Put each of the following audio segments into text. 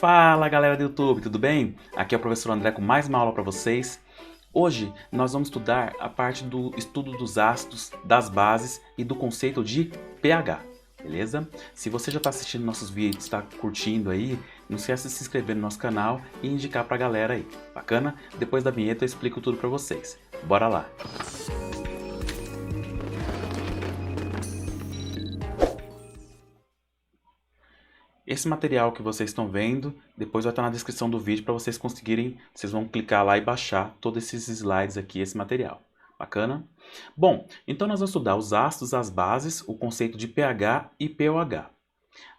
Fala galera do YouTube, tudo bem? Aqui é o professor André com mais uma aula para vocês. Hoje nós vamos estudar a parte do estudo dos ácidos, das bases e do conceito de pH, beleza? Se você já está assistindo nossos vídeos, está curtindo aí, não esquece de se inscrever no nosso canal e indicar para a galera aí, bacana? Depois da vinheta eu explico tudo para vocês. Bora lá! Esse material que vocês estão vendo, depois vai estar na descrição do vídeo para vocês conseguirem, vocês vão clicar lá e baixar todos esses slides aqui, esse material. Bacana? Bom, então nós vamos estudar os ácidos, as bases, o conceito de pH e pOH.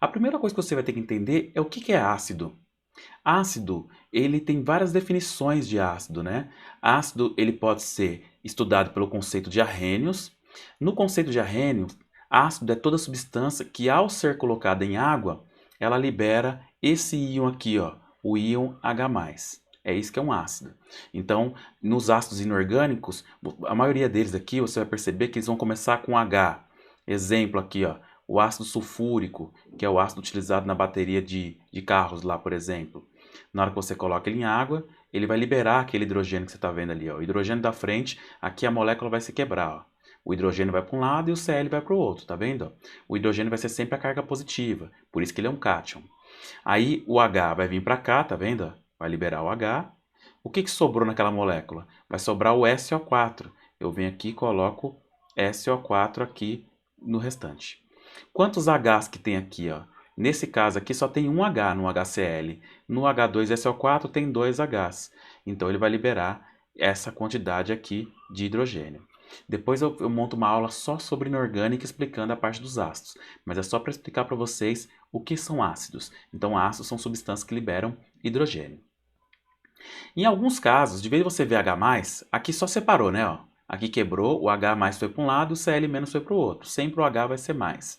A primeira coisa que você vai ter que entender é o que é ácido. Ácido, ele tem várias definições de ácido, né? Ácido, ele pode ser estudado pelo conceito de arrênios. No conceito de arrênio, ácido é toda substância que, ao ser colocada em água, ela libera esse íon aqui, ó, o íon H+. É isso que é um ácido. Então, nos ácidos inorgânicos, a maioria deles aqui, você vai perceber que eles vão começar com H. Exemplo aqui, ó, o ácido sulfúrico, que é o ácido utilizado na bateria de carros lá, por exemplo. Na hora que você coloca ele em água, ele vai liberar aquele hidrogênio que você está vendo ali, ó. O hidrogênio da frente, aqui a molécula vai se quebrar, ó. O hidrogênio vai para um lado e o Cl vai para o outro, tá vendo? O hidrogênio vai ser sempre a carga positiva, por isso que ele é um cátion. Aí o H vai vir para cá, tá vendo? Vai liberar o H. O que sobrou naquela molécula? Vai sobrar o SO4. Eu venho aqui e coloco SO4 aqui no restante. Quantos Hs que tem aqui, ó? Nesse caso aqui só tem um H no HCl. No H2SO4 tem 2 Hs. Então ele vai liberar essa quantidade aqui de hidrogênio. Depois eu monto uma aula só sobre inorgânica explicando a parte dos ácidos, mas é só para explicar para vocês o que são ácidos. Então ácidos são substâncias que liberam hidrogênio. Em alguns casos, de vez em você ver H+, aqui só separou, né? Ó. Aqui quebrou, o H+ foi para um lado, o Cl- foi para o outro. Sempre o H vai ser mais.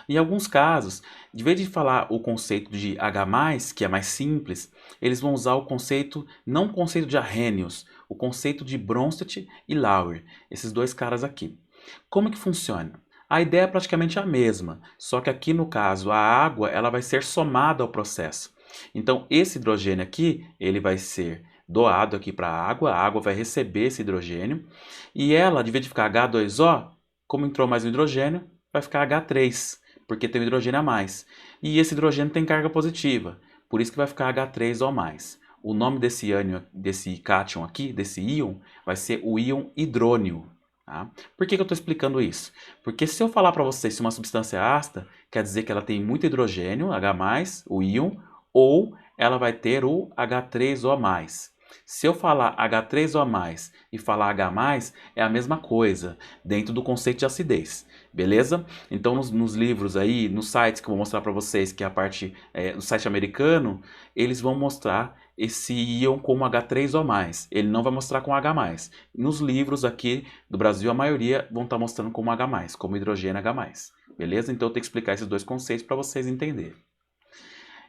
Em alguns casos, de vez de falar o conceito de H+, que é mais simples, eles vão usar o conceito, não o conceito de arrênios, o conceito de Bronsted e Lauer, esses dois caras aqui. Como que funciona? A ideia é praticamente a mesma, só que aqui no caso a água ela vai ser somada ao processo. Então esse hidrogênio aqui, ele vai ser doado aqui para a água vai receber esse hidrogênio, e ela, de vez de ficar H2O, como entrou mais um hidrogênio, vai ficar H3, porque tem um hidrogênio a mais. E esse hidrogênio tem carga positiva, por isso que vai ficar H3O+. O nome desse cátion aqui, desse íon, vai ser o íon hidrônio. Tá? Por que eu estou explicando isso? Porque se eu falar para vocês se uma substância é ácida, quer dizer que ela tem muito hidrogênio, H+, o íon, ou ela vai ter o H3O+. Se eu falar H3O+, e falar H+, é a mesma coisa, dentro do conceito de acidez, beleza? Então nos livros aí, nos sites que eu vou mostrar para vocês, que é a parte do site americano, eles vão mostrar esse íon como H3O+, ele não vai mostrar com H+. Nos livros aqui do Brasil, a maioria vão estar mostrando como H+, como hidrogênio H+, beleza? Então eu tenho que explicar esses dois conceitos para vocês entenderem.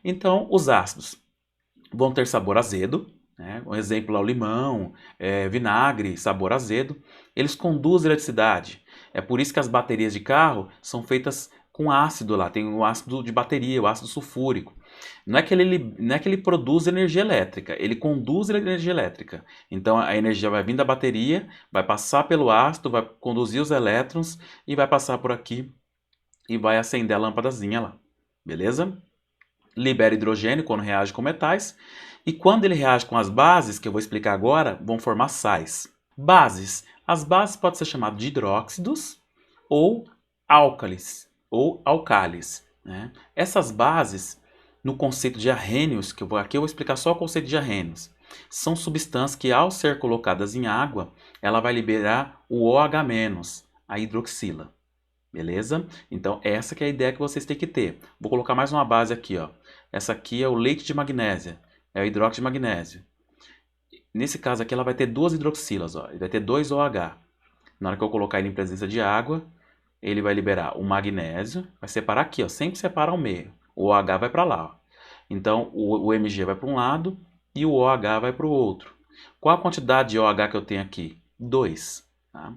Então, os ácidos vão ter sabor azedo, né? Um exemplo é o limão, vinagre, sabor azedo. Eles conduzem eletricidade. É por isso que as baterias de carro são feitas com ácido lá. Tem o ácido de bateria, o ácido sulfúrico. Não é que ele produz energia elétrica, ele conduz energia elétrica. Então a energia vai vir da bateria, vai passar pelo ácido, vai conduzir os elétrons e vai passar por aqui e vai acender a lâmpadazinha lá. Beleza? Libera hidrogênio quando reage com metais, e quando ele reage com as bases, que eu vou explicar agora, vão formar sais. Bases. As bases podem ser chamadas de hidróxidos ou álcalis, ou alcális. Né? Essas bases, no conceito de arrênios, aqui eu vou explicar só o conceito de arrênios, são substâncias que, ao ser colocadas em água, ela vai liberar o OH-, a hidroxila. Beleza? Então essa que é a ideia que vocês têm que ter. Vou colocar mais uma base aqui, ó. Essa aqui é o leite de magnésia, é o hidróxido de magnésio. Nesse caso aqui ela vai ter duas hidroxilas, ó. Ele vai ter 2 OH. Na hora que eu colocar ele em presença de água, ele vai liberar o magnésio, vai separar aqui, ó, sempre separa ao meio. O OH vai para lá, ó. Então o Mg vai para um lado e o OH vai para o outro. Qual a quantidade de OH que eu tenho aqui? 2, tá?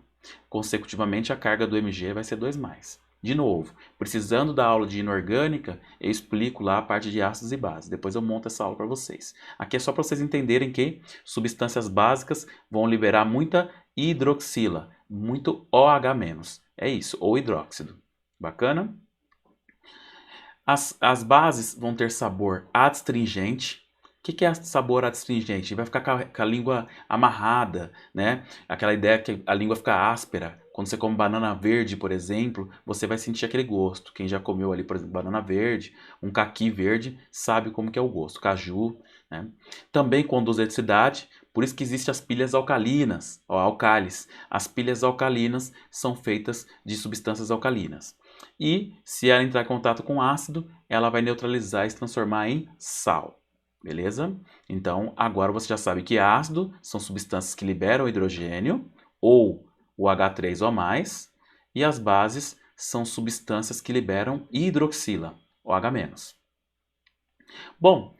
Consecutivamente a carga do Mg vai ser 2+. De novo, precisando da aula de inorgânica, eu explico lá a parte de ácidos e bases. Depois eu monto essa aula para vocês. Aqui é só para vocês entenderem que substâncias básicas vão liberar muita hidroxila, muito OH-. É isso, ou hidróxido. Bacana? As bases vão ter sabor adstringente. O que é sabor adstringente? Vai ficar com a língua amarrada, né? Aquela ideia que a língua fica áspera. Quando você come banana verde, por exemplo, você vai sentir aquele gosto. Quem já comeu ali, por exemplo, banana verde, um caqui verde, sabe como que é o gosto. Caju, né? Também conduz eletricidade, por isso que existem as pilhas alcalinas, ó, alcalis. As pilhas alcalinas são feitas de substâncias alcalinas. E se ela entrar em contato com ácido, ela vai neutralizar e se transformar em sal. Beleza? Então, agora você já sabe que ácido são substâncias que liberam hidrogênio ou o H3O+, e as bases são substâncias que liberam hidroxila, OH-. Bom,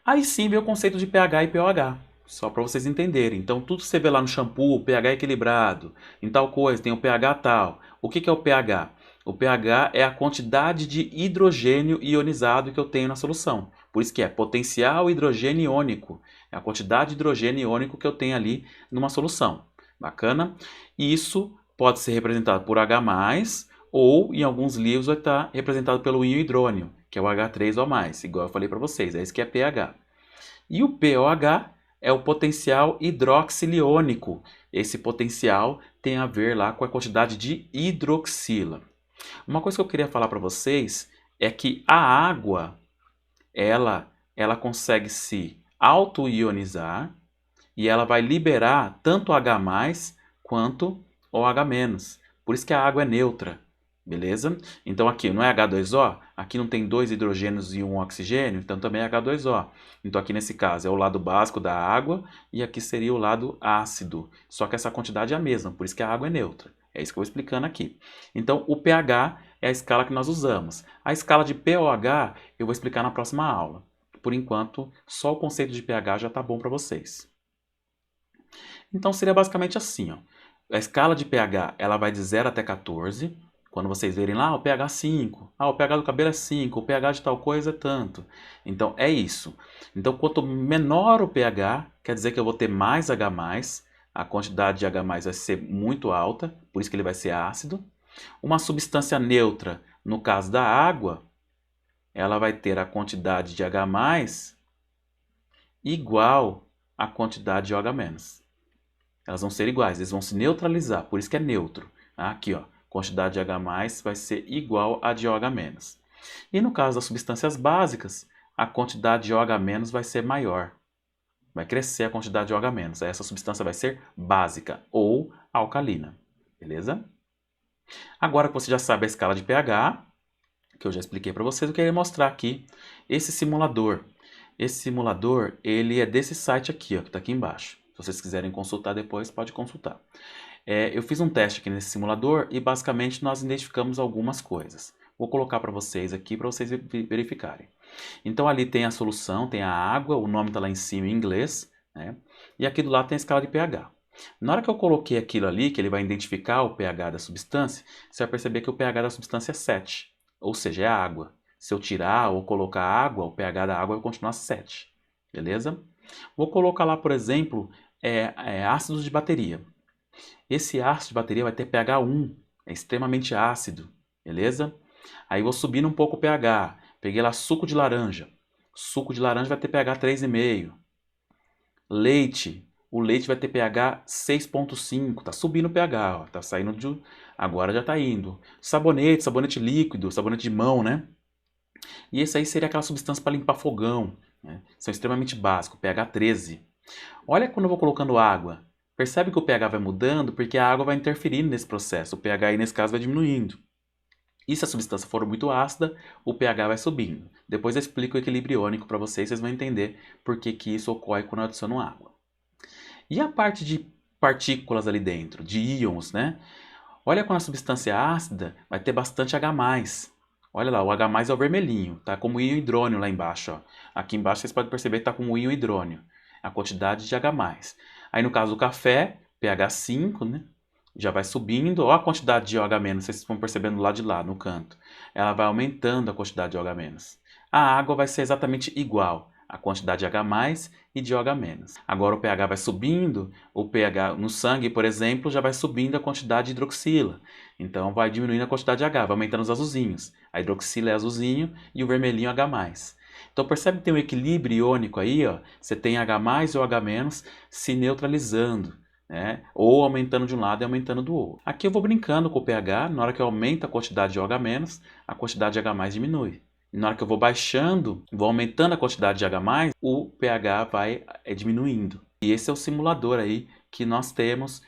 aí sim vem o conceito de pH e pOH, só para vocês entenderem. Então, tudo que você vê lá no shampoo, pH equilibrado, em tal coisa, tem o pH tal. O que é o pH? O pH é a quantidade de hidrogênio ionizado que eu tenho na solução. Por isso que é potencial hidrogênio iônico. É a quantidade de hidrogênio iônico que eu tenho ali numa solução. Bacana? E isso pode ser representado por H+, ou em alguns livros vai estar representado pelo íon hidrônio, que é o H3O+, igual eu falei para vocês. É isso que é pH. E o pOH é o potencial hidroxiliônico. Esse potencial tem a ver lá com a quantidade de hidroxila. Uma coisa que eu queria falar para vocês é que a água, ela consegue se auto-ionizar e ela vai liberar tanto H+, quanto OH-. Por isso que a água é neutra, beleza? Então aqui não é H2O? Aqui não tem 2 hidrogênios e um oxigênio, então também é H2O. Então aqui nesse caso é o lado básico da água e aqui seria o lado ácido. Só que essa quantidade é a mesma, por isso que a água é neutra. É isso que eu vou explicando aqui. Então o pH é a escala que nós usamos. A escala de pOH eu vou explicar na próxima aula. Por enquanto, só o conceito de pH já está bom para vocês. Então seria basicamente assim, ó. A escala de pH ela vai de 0 até 14. Quando vocês verem lá, o pH 5. O pH do cabelo é 5, o pH de tal coisa é tanto. Então é isso. Então quanto menor o pH, quer dizer que eu vou ter mais H+, a quantidade de H+ vai ser muito alta, por isso que ele vai ser ácido. Uma substância neutra, no caso da água, ela vai ter a quantidade de H+ igual à quantidade de OH-. Elas vão ser iguais, eles vão se neutralizar, por isso que é neutro. Aqui, ó, quantidade de H+ vai ser igual a de OH-. E no caso das substâncias básicas, a quantidade de OH- vai ser maior. Vai crescer a quantidade de OH-. Essa substância vai ser básica ou alcalina. Beleza? Agora que você já sabe a escala de pH, que eu já expliquei para vocês, eu queria mostrar aqui esse simulador. Esse simulador, ele é desse site aqui, ó, que está aqui embaixo. Se vocês quiserem consultar depois, pode consultar. Eu fiz um teste aqui nesse simulador e basicamente nós identificamos algumas coisas. Vou colocar para vocês aqui para vocês verificarem. Então ali tem a solução, tem a água, o nome está lá em cima em inglês, né? E aqui do lado tem a escala de pH. Na hora que eu coloquei aquilo ali, que ele vai identificar o pH da substância, você vai perceber que o pH da substância é 7, ou seja, é a água. Se eu tirar ou colocar água, o pH da água vai continuar 7, beleza? Vou colocar lá, por exemplo, ácidos de bateria. Esse ácido de bateria vai ter pH 1, é extremamente ácido, beleza? Aí vou subindo um pouco o pH, peguei lá suco de laranja. Suco de laranja vai ter pH 3,5. Leite, o leite vai ter pH 6,5, tá subindo o pH, ó, tá saindo de... Agora já tá indo. Sabonete, sabonete líquido, sabonete de mão, né? E esse aí seria aquela substância para limpar fogão, né? São extremamente básicos, pH 13. Olha quando eu vou colocando água. Percebe que o pH vai mudando porque a água vai interferindo nesse processo. O pH aí, nesse caso, vai diminuindo. E se a substância for muito ácida, o pH vai subindo. Depois eu explico o equilíbrio iônico para vocês, vocês vão entender por que isso ocorre quando eu adiciono água. E a parte de partículas ali dentro, de íons, né? Olha quando a substância é ácida, vai ter bastante H+. Olha lá, o H+ é o vermelhinho, tá como íon hidrônio lá embaixo, ó. Aqui embaixo vocês podem perceber que está como íon hidrônio, a quantidade de H+. Aí no caso do café, pH 5, né? já vai subindo, ó a quantidade de OH-, vocês estão percebendo lá de lá, no canto. Ela vai aumentando a quantidade de OH-. A água vai ser exatamente igual, a quantidade de H+, e de OH-. Agora o pH vai subindo, o pH no sangue, por exemplo, já vai subindo a quantidade de hidroxila. Então vai diminuindo a quantidade de H, vai aumentando os azulzinhos. A hidroxila é azulzinho e o vermelhinho H+. Então percebe que tem um equilíbrio iônico aí, ó. Você tem H+ e OH- se neutralizando, né? Ou aumentando de um lado e aumentando do outro. Aqui eu vou brincando com o pH, na hora que eu aumento a quantidade de OH-, a quantidade de H+ diminui. E na hora que eu vou baixando, vou aumentando a quantidade de H+, o pH vai diminuindo. E esse é o simulador aí que nós temos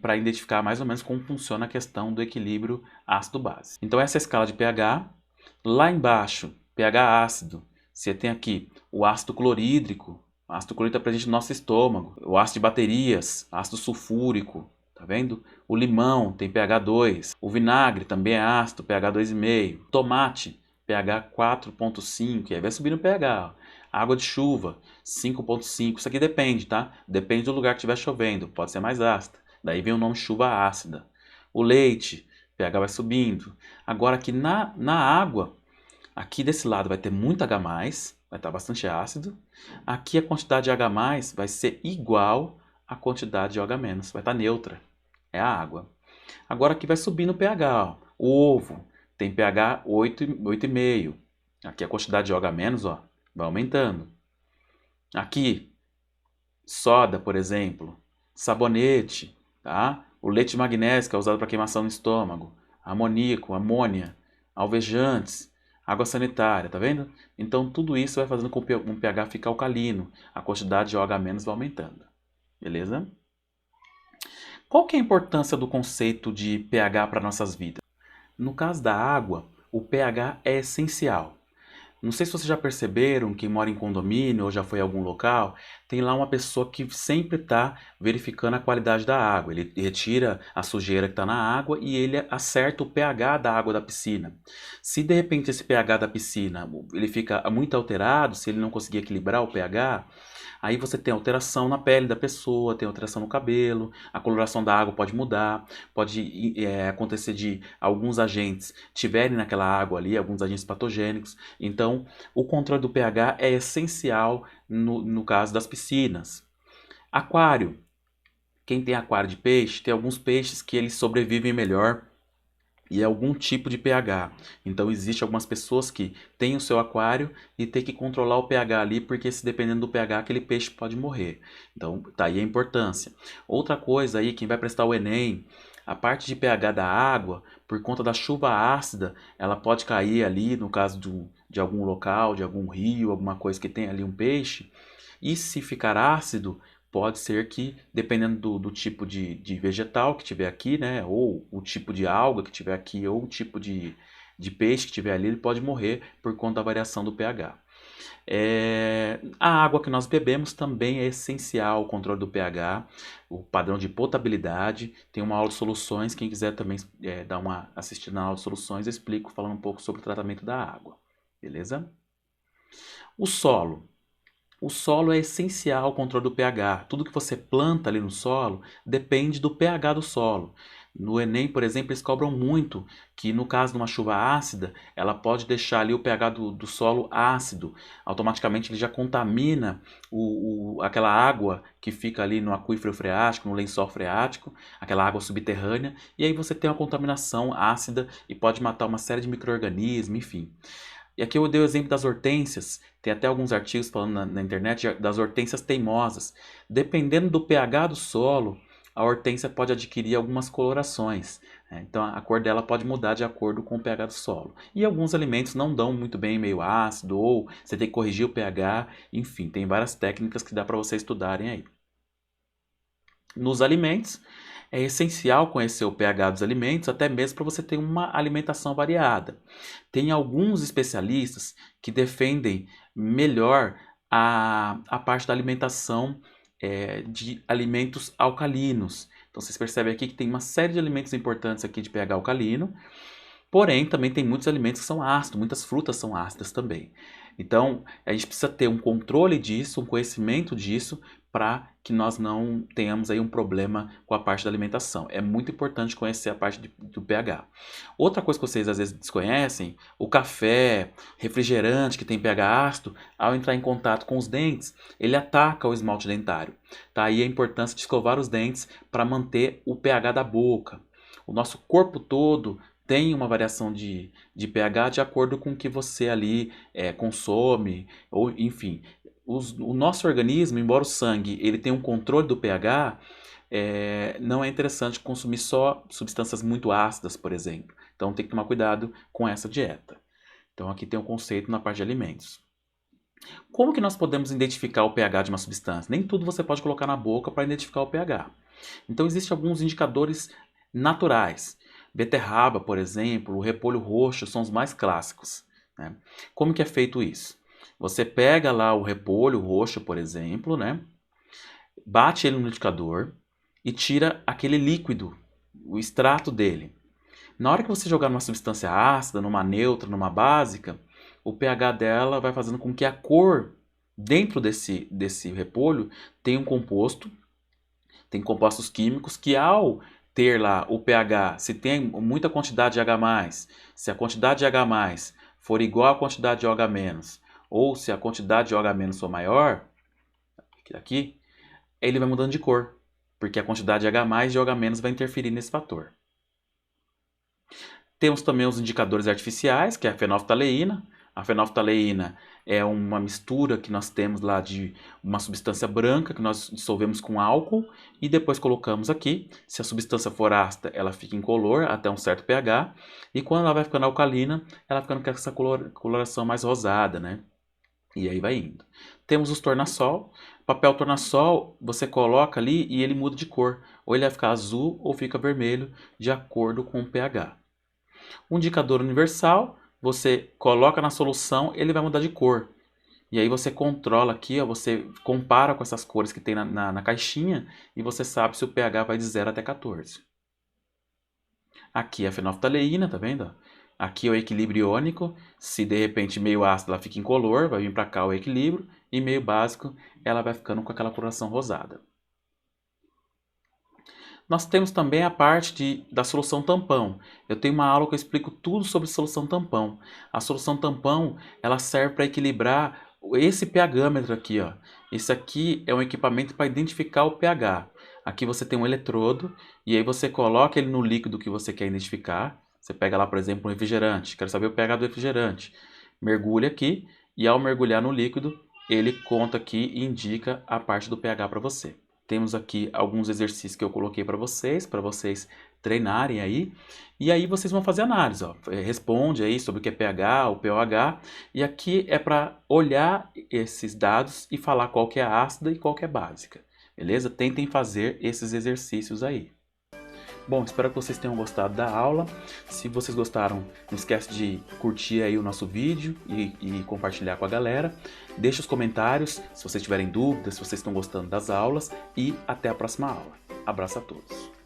para identificar mais ou menos como funciona a questão do equilíbrio ácido-base. Então essa é a escala de pH. Lá embaixo, pH ácido, você tem aqui o ácido clorídrico. O ácido clorídrico está presente no nosso estômago. O ácido de baterias, ácido sulfúrico, tá vendo? O limão tem pH 2. O vinagre também é ácido, pH 2,5. Tomate, pH 4,5. Aí vai subir no pH. Água de chuva, 5,5. Isso aqui depende, tá? Depende do lugar que estiver chovendo. Pode ser mais ácida. Daí vem o nome chuva ácida. O leite, pH vai subindo. Agora aqui na água, aqui desse lado vai ter muito H+, vai estar bastante ácido. Aqui a quantidade de H+, vai ser igual à quantidade de OH-, vai estar neutra. É a água. Agora aqui vai subir no pH. Ó. O ovo tem pH 8,5. Aqui a quantidade de OH-, ó, vai aumentando. Aqui, soda, por exemplo, sabonete, tá? O leite de magnésio, que é usado para queimação no estômago, amoníaco, amônia, alvejantes, água sanitária, tá vendo? Então tudo isso vai fazendo com que o pH fique alcalino, a quantidade de OH- vai aumentando, beleza? Qual que é a importância do conceito de pH para nossas vidas? No caso da água, o pH é essencial. Não sei se vocês já perceberam, quem mora em condomínio ou já foi a algum local, tem lá uma pessoa que sempre está verificando a qualidade da água. Ele retira a sujeira que está na água e ele acerta o pH da água da piscina. Se de repente esse pH da piscina ele fica muito alterado, se ele não conseguir equilibrar o pH, aí você tem alteração na pele da pessoa, tem alteração no cabelo, a coloração da água pode mudar, pode acontecer de alguns agentes tiverem naquela água ali, alguns agentes patogênicos. Então, o controle do pH é essencial no caso das piscinas. Aquário. Quem tem aquário de peixe, tem alguns peixes que eles sobrevivem melhor e é algum tipo de pH. Então, existe algumas pessoas que têm o seu aquário e tem que controlar o pH ali, porque se dependendo do pH, aquele peixe pode morrer. Então, tá aí a importância. Outra coisa aí, quem vai prestar o Enem, a parte de pH da água, por conta da chuva ácida, ela pode cair ali, no caso de algum local, de algum rio, alguma coisa que tem ali um peixe. E se ficar ácido, pode ser que, dependendo do tipo de vegetal que tiver aqui, né, ou o tipo de alga que tiver aqui, ou o tipo de peixe que tiver ali, ele pode morrer por conta da variação do pH. A água que nós bebemos também é essencial, o controle do pH, o padrão de potabilidade. Tem uma aula de soluções, quem quiser também dar uma assistida na aula de soluções, eu explico falando um pouco sobre o tratamento da água, beleza? O solo. O solo é essencial o controle do pH. Tudo que você planta ali no solo depende do pH do solo. No Enem, por exemplo, eles cobram muito que no caso de uma chuva ácida, ela pode deixar ali o pH do solo ácido. Automaticamente ele já contamina aquela água que fica ali no aquífero freático, no lençol freático, aquela água subterrânea, e aí você tem uma contaminação ácida e pode matar uma série de micro-organismos, enfim. E aqui eu dei o exemplo das hortênsias. Tem até alguns artigos falando na internet das hortênsias teimosas. Dependendo do pH do solo, a hortênsia pode adquirir algumas colorações. Então a cor dela pode mudar de acordo com o pH do solo. E alguns alimentos não dão muito bem meio ácido, ou você tem que corrigir o pH. Enfim, tem várias técnicas que dá para vocês estudarem aí. Nos alimentos, é essencial conhecer o pH dos alimentos, até mesmo para você ter uma alimentação variada. Tem alguns especialistas que defendem melhor a parte da alimentação de alimentos alcalinos. Então vocês percebem aqui que tem uma série de alimentos importantes aqui de pH alcalino. Porém, também tem muitos alimentos que são ácidos, muitas frutas são ácidas também. Então, a gente precisa ter um controle disso, um conhecimento disso, para que nós não tenhamos aí um problema com a parte da alimentação. É muito importante conhecer a parte do pH. Outra coisa que vocês às vezes desconhecem, o café, refrigerante que tem pH ácido, ao entrar em contato com os dentes, ele ataca o esmalte dentário. Tá aí a importância de escovar os dentes para manter o pH da boca. O nosso corpo todo tem uma variação de pH de acordo com o que você ali consome, ou enfim. O nosso organismo, embora o sangue ele tenha um controle do pH, não é interessante consumir só substâncias muito ácidas, por exemplo. Então tem que tomar cuidado com essa dieta. Então aqui tem um conceito na parte de alimentos. Como que nós podemos identificar o pH de uma substância? Nem tudo você pode colocar na boca para identificar o pH. Então existem alguns indicadores naturais. Beterraba, por exemplo, o repolho roxo são os mais clássicos, né? Como que é feito isso? Você pega lá o repolho roxo, por exemplo, né? Bate ele no liquidificador e tira aquele líquido, o extrato dele. Na hora que você jogar numa substância ácida, numa neutra, numa básica, o pH dela vai fazendo com que a cor dentro desse repolho tenha um composto, tem compostos químicos que ao ter lá o pH, se tem muita quantidade de H+, se a quantidade de H+ for igual à quantidade de OH-, ou se a quantidade de OH- for maior, aqui, ele vai mudando de cor, porque a quantidade de H+ e de OH- vai interferir nesse fator. Temos também os indicadores artificiais, que é a fenolftaleína. A fenolftaleína é uma mistura que nós temos lá de uma substância branca que nós dissolvemos com álcool e depois colocamos aqui. Se a substância for ácida, ela fica incolor até um certo pH. E quando ela vai ficando alcalina, ela vai ficando com essa coloração mais rosada, né? E aí vai indo. Temos os tornassol. Papel tornassol, você coloca ali e ele muda de cor. Ou ele vai ficar azul ou fica vermelho, de acordo com o pH. Um indicador universal, você coloca na solução, ele vai mudar de cor. E aí você controla aqui, ó, você compara com essas cores que tem na caixinha e você sabe se o pH vai de 0 até 14. Aqui é a fenolftaleína, tá vendo? Aqui é o equilíbrio iônico. Se de repente meio ácido ela fica incolor, vai vir para cá o equilíbrio. E meio básico ela vai ficando com aquela coloração rosada. Nós temos também a parte da solução tampão. Eu tenho uma aula que eu explico tudo sobre solução tampão. A solução tampão ela serve para equilibrar esse pH-metro aqui, ó. Esse aqui é um equipamento para identificar o pH. Aqui você tem um eletrodo e aí você coloca ele no líquido que você quer identificar. Você pega lá, por exemplo, um refrigerante. Quero saber o pH do refrigerante. Mergulha aqui e ao mergulhar no líquido, ele conta aqui e indica a parte do pH para você. Temos aqui alguns exercícios que eu coloquei para vocês treinarem aí. E aí vocês vão fazer análise, ó. Responde aí sobre o que é pH, o pOH. E aqui é para olhar esses dados e falar qual que é ácida e qual que é básica. Beleza? Tentem fazer esses exercícios aí. Bom, espero que vocês tenham gostado da aula. Se vocês gostaram, não esquece de curtir aí o nosso vídeo e compartilhar com a galera. Deixe os comentários se vocês tiverem dúvidas, se vocês estão gostando das aulas e até a próxima aula. Abraço a todos.